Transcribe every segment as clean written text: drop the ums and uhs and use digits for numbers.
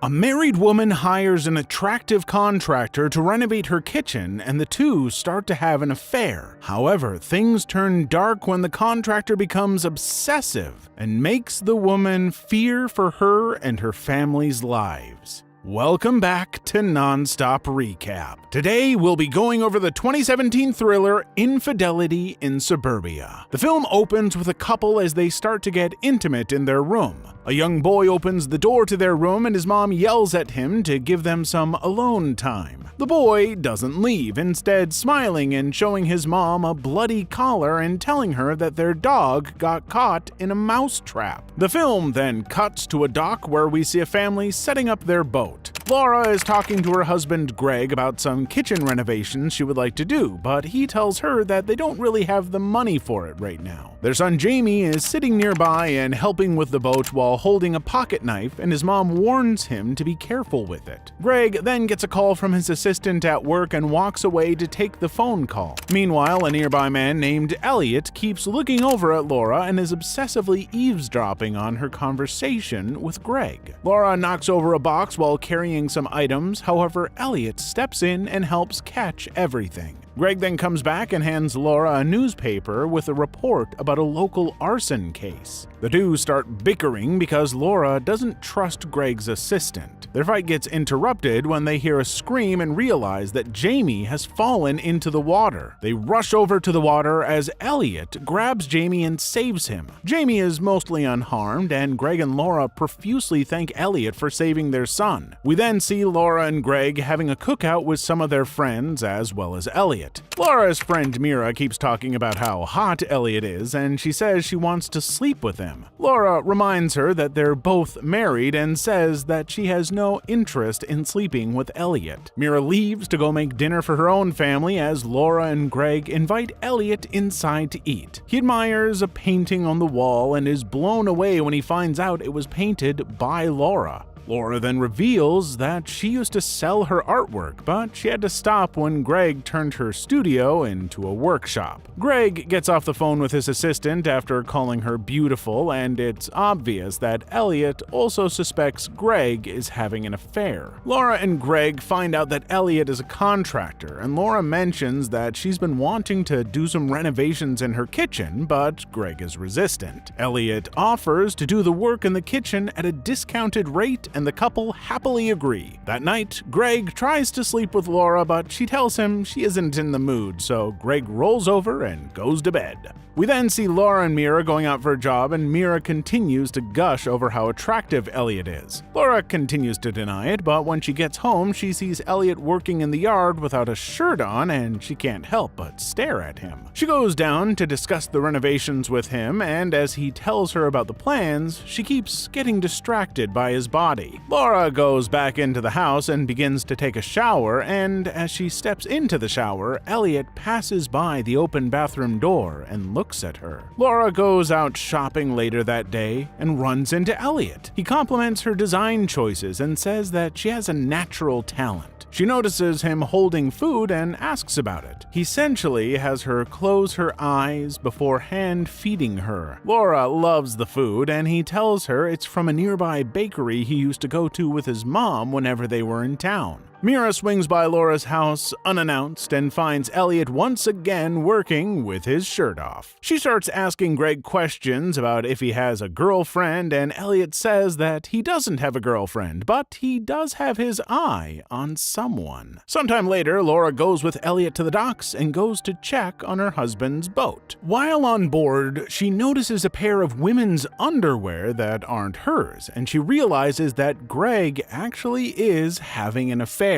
A married woman hires an attractive contractor to renovate her kitchen, and the two start to have an affair. However, things turn dark when the contractor becomes obsessive and makes the woman fear for her and her family's lives. Welcome back to Nonstop Recap. Today, we'll be going over the 2017 thriller Infidelity in Suburbia. The film opens with a couple as they start to get intimate in their room. A young boy opens the door to their room and his mom yells at him to give them some alone time. The boy doesn't leave, instead smiling and showing his mom a bloody collar and telling her that their dog got caught in a mouse trap. The film then cuts to a dock where we see a family setting up their boat. Laura is talking to her husband Greg about some kitchen renovations she would like to do, but he tells her that they don't really have the money for it right now. Their son Jamie is sitting nearby and helping with the boat while holding a pocket knife, and his mom warns him to be careful with it. Greg then gets a call from his assistant at work and walks away to take the phone call. Meanwhile, a nearby man named Elliott keeps looking over at Laura and is obsessively eavesdropping on her conversation with Greg. Laura knocks over a box while carrying some items, however, Elliott steps in and helps catch everything. Greg then comes back and hands Laura a newspaper with a report about a local arson case. The two start bickering because Laura doesn't trust Greg's assistant. Their fight gets interrupted when they hear a scream and realize that Jamie has fallen into the water. They rush over to the water as Elliott grabs Jamie and saves him. Jamie is mostly unharmed, and Greg and Laura profusely thank Elliott for saving their son. We then see Laura and Greg having a cookout with some of their friends as well as Elliott. Laura's friend Mira keeps talking about how hot Elliott is, and she says she wants to sleep with him. Laura reminds her that they're both married and says that she has no interest in sleeping with Elliott. Mira leaves to go make dinner for her own family as Laura and Greg invite Elliott inside to eat. He admires a painting on the wall and is blown away when he finds out it was painted by Laura. Laura then reveals that she used to sell her artwork, but she had to stop when Greg turned her studio into a workshop. Greg gets off the phone with his assistant after calling her beautiful, and it's obvious that Elliott also suspects Greg is having an affair. Laura and Greg find out that Elliott is a contractor, and Laura mentions that she's been wanting to do some renovations in her kitchen, but Greg is resistant. Elliott offers to do the work in the kitchen at a discounted rate, and the couple happily agree. That night, Greg tries to sleep with Laura, but she tells him she isn't in the mood, so Greg rolls over and goes to bed. We then see Laura and Mira going out for a job, and Mira continues to gush over how attractive Elliott is. Laura continues to deny it, but when she gets home, she sees Elliott working in the yard without a shirt on, and she can't help but stare at him. She goes down to discuss the renovations with him, and as he tells her about the plans, she keeps getting distracted by his body. Laura goes back into the house and begins to take a shower, and as she steps into the shower, Elliott passes by the open bathroom door and looks at her. Laura goes out shopping later that day and runs into Elliott. He compliments her design choices and says that she has a natural talent. She notices him holding food and asks about it. He essentially has her close her eyes before hand feeding her. Laura loves the food, and he tells her it's from a nearby bakery he used to go to with his mom whenever they were in town. Mira swings by Laura's house unannounced and finds Elliott once again working with his shirt off. She starts asking Greg questions about if he has a girlfriend, and Elliott says that he doesn't have a girlfriend, but he does have his eye on someone. Sometime later, Laura goes with Elliott to the docks and goes to check on her husband's boat. While on board, she notices a pair of women's underwear that aren't hers, and she realizes that Greg actually is having an affair.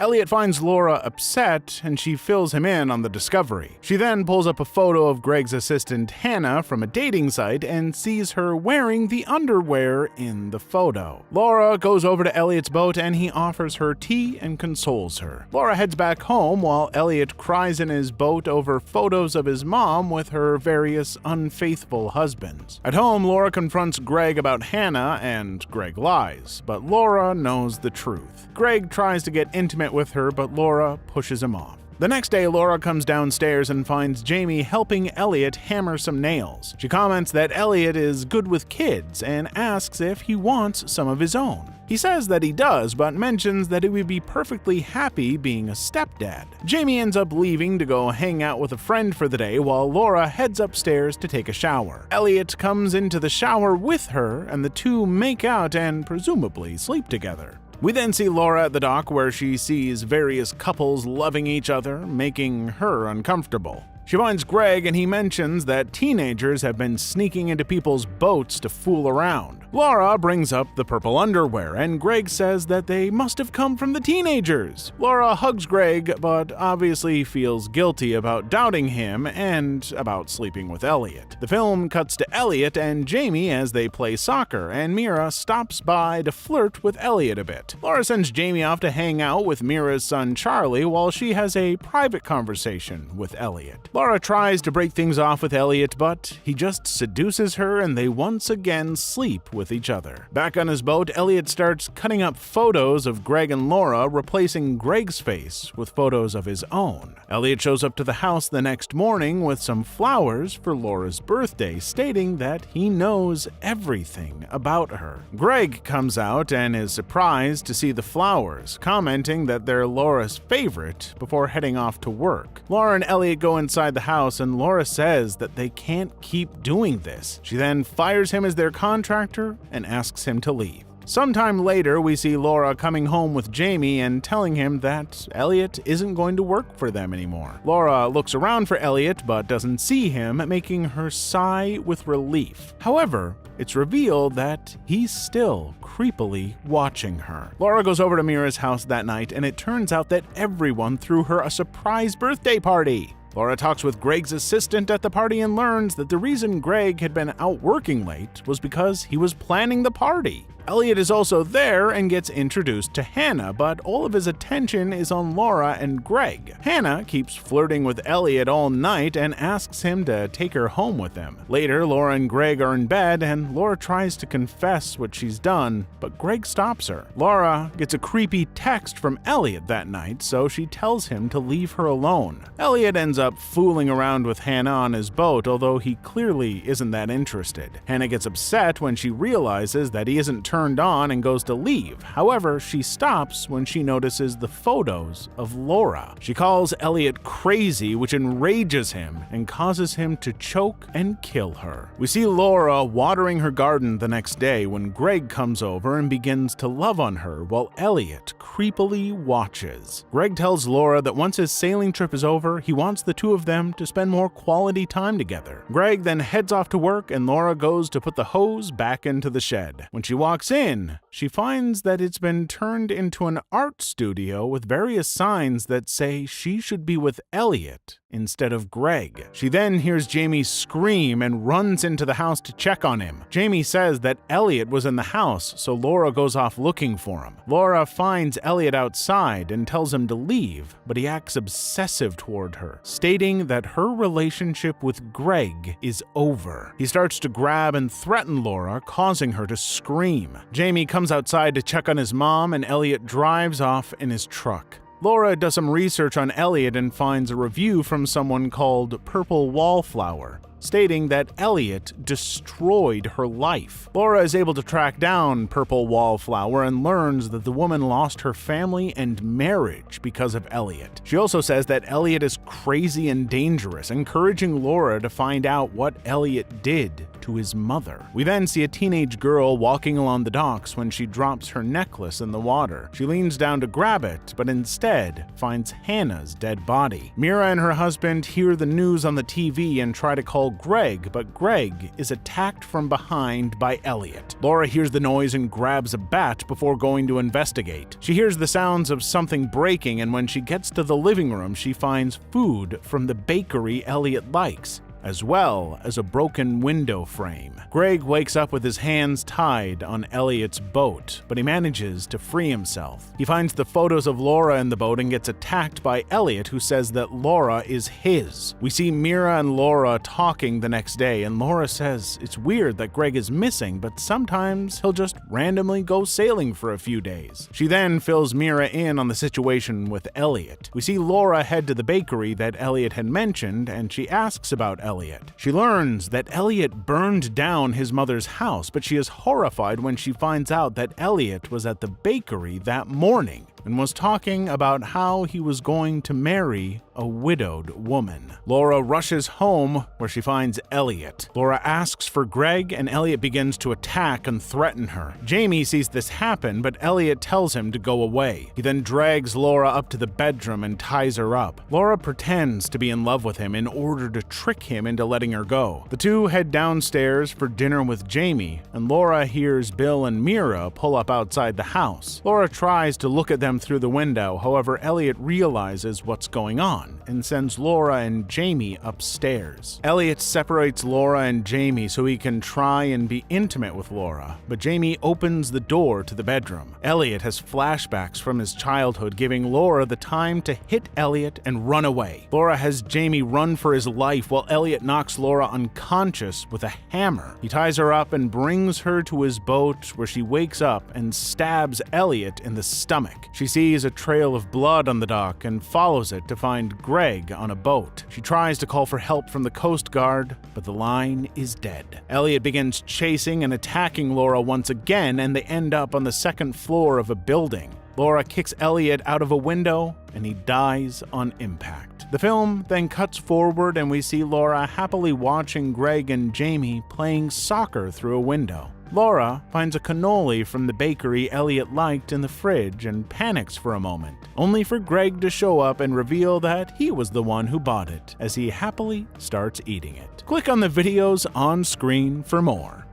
Elliott finds Laura upset, and she fills him in on the discovery. She then pulls up a photo of Greg's assistant Hannah from a dating site and sees her wearing the underwear in the photo. Laura goes over to Elliott's boat and he offers her tea and consoles her. Laura heads back home while Elliott cries in his boat over photos of his mom with her various unfaithful husbands. At home, Laura confronts Greg about Hannah, and Greg lies, but Laura knows the truth. Greg tries to get intimate with her, but Laura pushes him off. The next day, Laura comes downstairs and finds Jamie helping Elliott hammer some nails. She comments that Elliott is good with kids and asks if he wants some of his own. He says that he does, but mentions that he would be perfectly happy being a stepdad. Jamie ends up leaving to go hang out with a friend for the day while Laura heads upstairs to take a shower. Elliott comes into the shower with her, and the two make out and presumably sleep together. We then see Laura at the dock where she sees various couples loving each other, making her uncomfortable. She finds Greg and he mentions that teenagers have been sneaking into people's boats to fool around. Laura brings up the purple underwear and Greg says that they must have come from the teenagers. Laura hugs Greg but obviously feels guilty about doubting him and about sleeping with Elliott. The film cuts to Elliott and Jamie as they play soccer and Mira stops by to flirt with Elliott a bit. Laura sends Jamie off to hang out with Mira's son Charlie while she has a private conversation with Elliott. Laura tries to break things off with Elliott, but he just seduces her and they once again sleep with each other. Back on his boat, Elliott starts cutting up photos of Greg and Laura, replacing Greg's face with photos of his own. Elliott shows up to the house the next morning with some flowers for Laura's birthday, stating that he knows everything about her. Greg comes out and is surprised to see the flowers, commenting that they're Laura's favorite before heading off to work. Laura and Elliott go inside the house and Laura says that they can't keep doing this. She then fires him as their contractor and asks him to leave. Sometime later, we see Laura coming home with Jamie and telling him that Elliott isn't going to work for them anymore. Laura looks around for Elliott but doesn't see him, making her sigh with relief. However, it's revealed that he's still creepily watching her. Laura goes over to Mira's house that night and it turns out that everyone threw her a surprise birthday party. Laura talks with Greg's assistant at the party and learns that the reason Greg had been out working late was because he was planning the party. Elliott is also there and gets introduced to Hannah, but all of his attention is on Laura and Greg. Hannah keeps flirting with Elliott all night and asks him to take her home with him. Later, Laura and Greg are in bed and Laura tries to confess what she's done, but Greg stops her. Laura gets a creepy text from Elliott that night, so she tells him to leave her alone. Elliott ends up fooling around with Hannah on his boat, although he clearly isn't that interested. Hannah gets upset when she realizes that he isn't turned on and goes to leave. However, she stops when she notices the photos of Laura. She calls Elliott crazy, which enrages him and causes him to choke and kill her. We see Laura watering her garden the next day when Greg comes over and begins to love on her while Elliott creepily watches. Greg tells Laura that once his sailing trip is over, he wants the two of them to spend more quality time together. Greg then heads off to work and Laura goes to put the hose back into the shed. When she walks in, she finds that it's been turned into an art studio with various signs that say she should be with Elliott instead of Greg. She then hears Jamie scream and runs into the house to check on him. Jamie says that Elliott was in the house, so Laura goes off looking for him. Laura finds Elliott outside and tells him to leave, but he acts obsessive toward her, stating that her relationship with Greg is over. He starts to grab and threaten Laura, causing her to scream. Jamie comes outside to check on his mom, and Elliott drives off in his truck. Laura does some research on Elliott and finds a review from someone called Purple Wallflower, stating that Elliott destroyed her life. Laura is able to track down Purple Wallflower and learns that the woman lost her family and marriage because of Elliott. She also says that Elliott is crazy and dangerous, encouraging Laura to find out what Elliott did to his mother. We then see a teenage girl walking along the docks when she drops her necklace in the water. She leans down to grab it, but instead finds Hannah's dead body. Mira and her husband hear the news on the TV and try to call Greg, but Greg is attacked from behind by Elliott. Laura hears the noise and grabs a bat before going to investigate. She hears the sounds of something breaking, and when she gets to the living room, she finds food from the bakery Elliott likes. as well as a broken window frame. Greg wakes up with his hands tied on Elliott's boat, but he manages to free himself. He finds the photos of Laura in the boat and gets attacked by Elliott, who says that Laura is his. We see Mira and Laura talking the next day, and Laura says it's weird that Greg is missing, but sometimes he'll just randomly go sailing for a few days. She then fills Mira in on the situation with Elliott. We see Laura head to the bakery that Elliott had mentioned, and she asks about Elliott. She learns that Elliott burned down his mother's house, but she is horrified when she finds out that Elliott was at the bakery that morning and was talking about how he was going to marry a widowed woman. Laura rushes home where she finds Elliott. Laura asks for Greg, and Elliott begins to attack and threaten her. Jamie sees this happen, but Elliott tells him to go away. He then drags Laura up to the bedroom and ties her up. Laura pretends to be in love with him in order to trick him into letting her go. The two head downstairs for dinner with Jamie, and Laura hears Bill and Mira pull up outside the house. Laura tries to look at them through the window, however, Elliott realizes what's going on and sends Laura and Jamie upstairs. Elliott separates Laura and Jamie so he can try and be intimate with Laura, but Jamie opens the door to the bedroom. Elliott has flashbacks from his childhood, giving Laura the time to hit Elliott and run away. Laura has Jamie run for his life while Elliott knocks Laura unconscious with a hammer. He ties her up and brings her to his boat, where she wakes up and stabs Elliott in the stomach. She sees a trail of blood on the dock and follows it to find Greg on a boat. She tries to call for help from the Coast Guard, but the line is dead. Elliott begins chasing and attacking Laura once again, and they end up on the second floor of a building. Laura kicks Elliott out of a window, and he dies on impact. The film then cuts forward, and we see Laura happily watching Greg and Jamie playing soccer through a window. Laura finds a cannoli from the bakery Elliott liked in the fridge and panics for a moment, only for Greg to show up and reveal that he was the one who bought it, as he happily starts eating it. Click on the videos on screen for more.